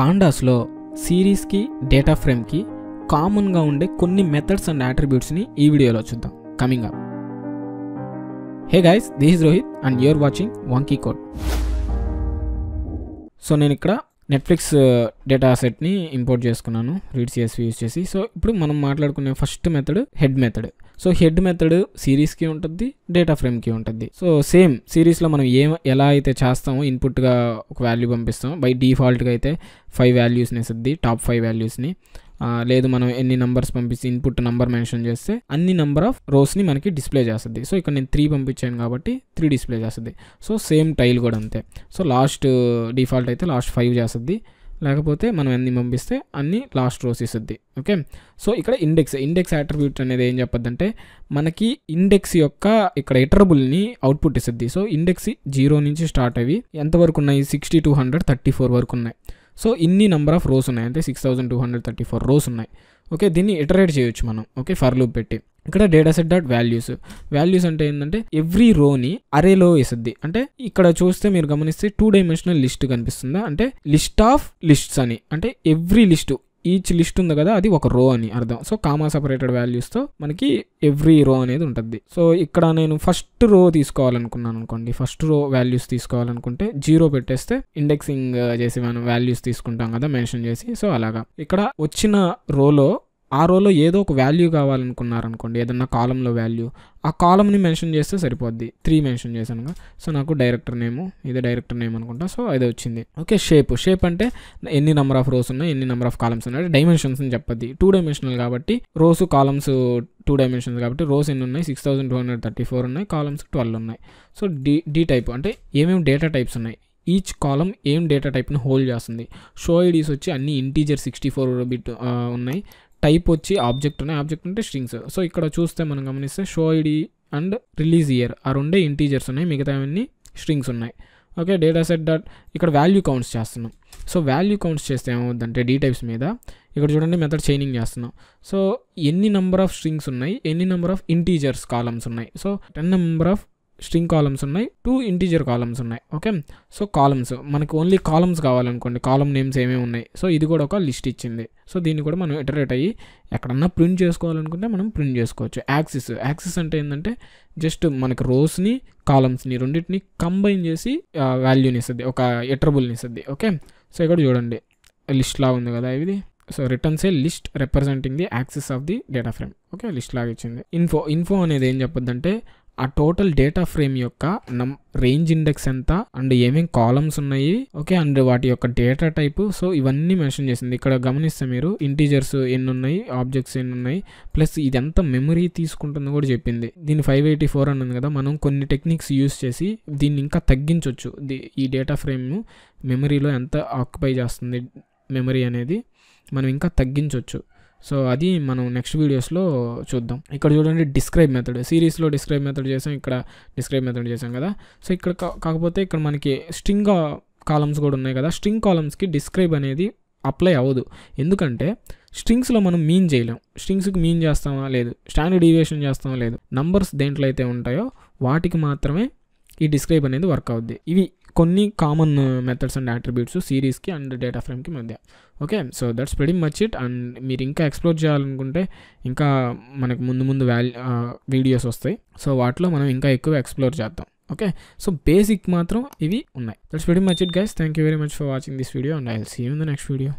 పాండాస్లో సిరీస్కి data ఫ్రేమ్కి కామన్గా ఉండే కొన్ని మెథడ్స్ అండ్ అట్రిబ్యూట్స్ని ఈ వీడియోలో చూద్దాం. Coming up. Hey guys, this is Rohit and you're watching wonky code. So నేను ఇక్కడ నెట్ఫ్లిక్స్ డేటా సెట్ని ఇంపోర్ట్ చేసుకున్నాను రీడ్ సిఎస్వి యూజ్ చేసి. సో ఇప్పుడు మనం మాట్లాడుకునే first method head method. So head method సిరీస్కి ఉంటుంది, డేటా ఫ్రేమ్కి ఉంటుంది. సో సేమ్ సిరీస్లో మనం ఎలా అయితే చేస్తామో ఇన్పుట్గా ఒక వాల్యూ పంపిస్తాం. బై డిఫాల్ట్గా అయితే 5 వాల్యూస్ని ఇస్తుంది, టాప్ 5 వాల్యూస్ని. లేదు మనం ఎన్ని నంబర్స్ పంపిస్తే ఇన్పుట్ నంబర్ మెన్షన్ చేస్తే అన్ని నెంబర్ ఆఫ్ రోస్ని మనకి డిస్ప్లే చేస్తుంది. సో ఇక్కడ నేను 3 పంపించాను కాబట్టి 3 డిస్ప్లే చేస్తుంది. సో సేమ్ టైల్ కూడా అంతే. సో లాస్ట్ డిఫాల్ట్ అయితే లాస్ట్ 5 చేస్తుంది, లేకపోతే మనం ఎన్ని పంపిస్తే అన్ని లాస్ట్ రోస్ ఇస్తుంది. ఓకే. సో ఇక్కడ ఇండెక్స్ అట్రిబ్యూట్ అనేది ఏం చెప్పద్దంటే మనకి ఇండెక్స్ యొక్క ఇక్కడ ఇటరబుల్ని అవుట్పుట్ ఇస్తుంది. సో ఇండెక్స్ 0 నుంచి స్టార్ట్ అవి ఎంతవరకు ఉన్నాయి, 60 to 134 వరకు ఉన్నాయి. సో ఇన్ని నెంబర్ ఆఫ్ రోస్ ఉన్నాయి, అంటే 6234 రోస్ ఉన్నాయి. ఓకే, దీన్ని ఇటరేట్ చేయొచ్చు మనం. ఓకే, ఫర్ లూప్ పెట్టి. ఇక్కడ డేటా సెట్ డాట్ వాల్యూస్ అంటే ఏంటంటే ఎవ్రీ రోని అరేలో వేస్తుంది. అంటే ఇక్కడ చూస్తే మీరు గమనిస్తే 2 డైమెన్షనల్ లిస్ట్ కనిపిస్తుందా, అంటే లిస్ట్ ఆఫ్ లిస్ట్స్ అని, అంటే ఎవ్రీ లిస్ట్ ఈచ్ లిస్ట్ ఉంది కదా అది ఒక రో అని అర్థం. సో కామా సపరేటెడ్ వాల్యూస్తో మనకి ఎవ్రీ రో అనేది ఉంటుంది. సో ఇక్కడ నేను ఫస్ట్ రో తీసుకోవాలనుకున్నాను అనుకోండి, ఫస్ట్ రో వాల్యూస్ తీసుకోవాలనుకుంటే 0 పెట్టేస్తే ఇండెక్సింగ్ చేసి మనం వాల్యూస్ తీసుకుంటాం కదా మెన్షన్ చేసి. సో అలాగా ఇక్కడ వచ్చిన రోలో ఆ రోలో ఏదో ఒక వాల్యూ కావాలనుకున్నారనుకోండి, ఏదన్నా కాలంలో వాల్యూ, ఆ కాలంని మెన్షన్ చేస్తే సరిపోద్ది. 3 మెన్షన్ చేశానుగా. సో నాకు డైరెక్టర్ నేము, ఇది డైరెక్టర్ నేమ్ అనుకుంటా. సో అది వచ్చింది. ఓకే, షేప్ అంటే ఎన్ని నెంబర్ ఆఫ్ రోస్ ఉన్నాయి, ఎన్ని నెంబర్ ఆఫ్ కాలమ్స్ ఉన్నాయి, డైమెన్షన్స్ అని చెప్పద్ది. 2 డైమెన్షనల్ కాబట్టి రోస్ కాలమ్స్ 2 డైమెన్షన్స్ కాబట్టి రోస్ ఎన్ని ఉన్నాయి, 6234 ఉన్నాయి, కాలమ్స్ 12 ఉన్నాయి. సో డి టైప్ అంటే ఏమేమి డేటా టైప్స్ ఉన్నాయి, ఈచ్ కాలం ఏం డేటా టైప్ని హోల్డ్ చేస్తుంది. షో ఐడీస్ వచ్చి అన్ని ఇంటీజర్ 64 బిట్ ఉన్నాయి. టైప్ వచ్చి ఆబ్జెక్ట్ ఉన్నాయి, ఆబ్జెక్ట్ అంటే స్ట్రింగ్స్. సో ఇక్కడ చూస్తే మనం గమనిస్తే show ID and release year ఆ రెండే ఇంటీజర్స్ ఉన్నాయి, మిగతా అన్ని స్ట్రింగ్స్ ఉన్నాయి. ఓకే, డేటా సెట్ డాట్ ఇక్కడ వాల్యూ కౌంట్స్ చేస్తున్నాం. సో వాల్యూ కౌంట్స్ చేస్తే ఏమవుద్దంటే డీ టైప్స్ మీద ఇక్కడ చూడండి మెథడ్ చైనింగ్ చేస్తున్నాం. సో ఎన్ని నెంబర్ ఆఫ్ స్ట్రింగ్స్ ఉన్నాయి, ఎన్ని నెంబర్ ఆఫ్ ఇంటీజర్స్ కాలమ్స్ ఉన్నాయి. So 10 number of string columns ఉన్నాయి, 2 ఇంటీజర్ కాలమ్స్ ఉన్నాయి. ఓకే, సో కాలమ్స్ మనకు ఓన్లీ కాలమ్స్ కావాలనుకోండి, కాలమ్ నేమ్స్ ఏమేమి ఉన్నాయి. సో ఇది కూడా ఒక లిస్ట్ ఇచ్చింది. సో దీన్ని కూడా మనం ఇటరేట్ అయ్యి ఎక్కడన్నా ప్రింట్ చేసుకోవాలనుకుంటే మనం ప్రింట్ చేసుకోవచ్చు. యాక్సిస్ అంటే ఏంటంటే జస్ట్ మనకు రోస్ని కాలమ్స్ని రెండింటిని కంబైన్ చేసి వాల్యూని ఇస్తుంది, ఒక ఇటరబుల్ని ఇస్తుంది. ఓకే, సో ఇక్కడ చూడండి లిస్ట్ లా ఉంది కదా ఇది. So returns A list representing the axis of the data frame. Okay, list లాగా ఇచ్చింది. ఇన్ఫో అనేది ఏం చెప్పొద్దంటే ఆ టోటల్ డేటా ఫ్రేమ్ యొక్క రేంజ్ ఇండెక్స్ ఎంత అండ్ ఏమేమి కాలమ్స్ ఉన్నాయి. ఓకే, అండ్ వాటి యొక్క డేటా టైప్. సో ఇవన్నీ మెన్షన్ చేసింది. ఇక్కడ గమనిస్తే మీరు ఇంటీజర్స్ ఎన్ని ఉన్నాయి, ఆబ్జెక్ట్స్ ఎన్ని ఉన్నాయి, ప్లస్ ఇది ఎంత మెమరీ తీసుకుంటుందో కూడా చెప్పింది. దీన్ని 584 అన్నది కదా, మనం కొన్ని టెక్నిక్స్ యూస్ చేసి దీన్ని ఇంకా తగ్గించవచ్చు. ఈ డేటా ఫ్రేమ్ మెమరీలో ఎంత ఆక్యుపై చేస్తుంది మెమరీ అనేది మనం ఇంకా తగ్గించవచ్చు. సో అది మనం నెక్స్ట్ వీడియోస్లో చూద్దాం. ఇక్కడ చూడండి డిస్క్రైబ్ మెథడ్. సిరీస్లో డిస్క్రైబ్ మెథడ్ చేసాం, ఇక్కడ డిస్క్రైబ్ మెథడ్ చేసాం కదా. సో ఇక్కడ కాకపోతే ఇక్కడ మనకి స్ట్రింగ్ కాలమ్స్ కూడా ఉన్నాయి కదా. స్ట్రింగ్ కాలమ్స్కి డిస్క్రైబ్ అనేది అప్లై అవ్వదు. ఎందుకంటే స్ట్రింగ్స్లో మనం మీన్ చేయలేం. స్ట్రింగ్స్కి మీన్ చేస్తామా లేదు, స్టాండర్డ్ డీవియేషన్ చేస్తామా లేదు, నంబర్స్ దేంట్లో అయితే ఉంటాయో వాటికి మాత్రమే ఈ డిస్క్రైబ్ అనేది వర్క్ అవుద్ది. ఇవి కొన్ని కామన్ మెథడ్స్ అండ్ అట్రిబ్యూట్స్ సిరీస్కి అండ్ డేటా ఫ్రేమ్కి మధ్య. Okay, so that's very much it. And మీరు ఇంకా ఎక్స్ప్లోర్ చేయాలనుకుంటే ఇంకా మనకు ముందు వీడియోస్ వస్తాయి. సో వాటిలో మనం ఇంకా ఎక్కువ ఎక్స్ప్లోర్ చేద్దాం. ఓకే, సో బేసిక్ మాత్రం ఇవి ఉన్నాయి. That's very much it guys. Thank you very much for watching this video and I will see you in the next video.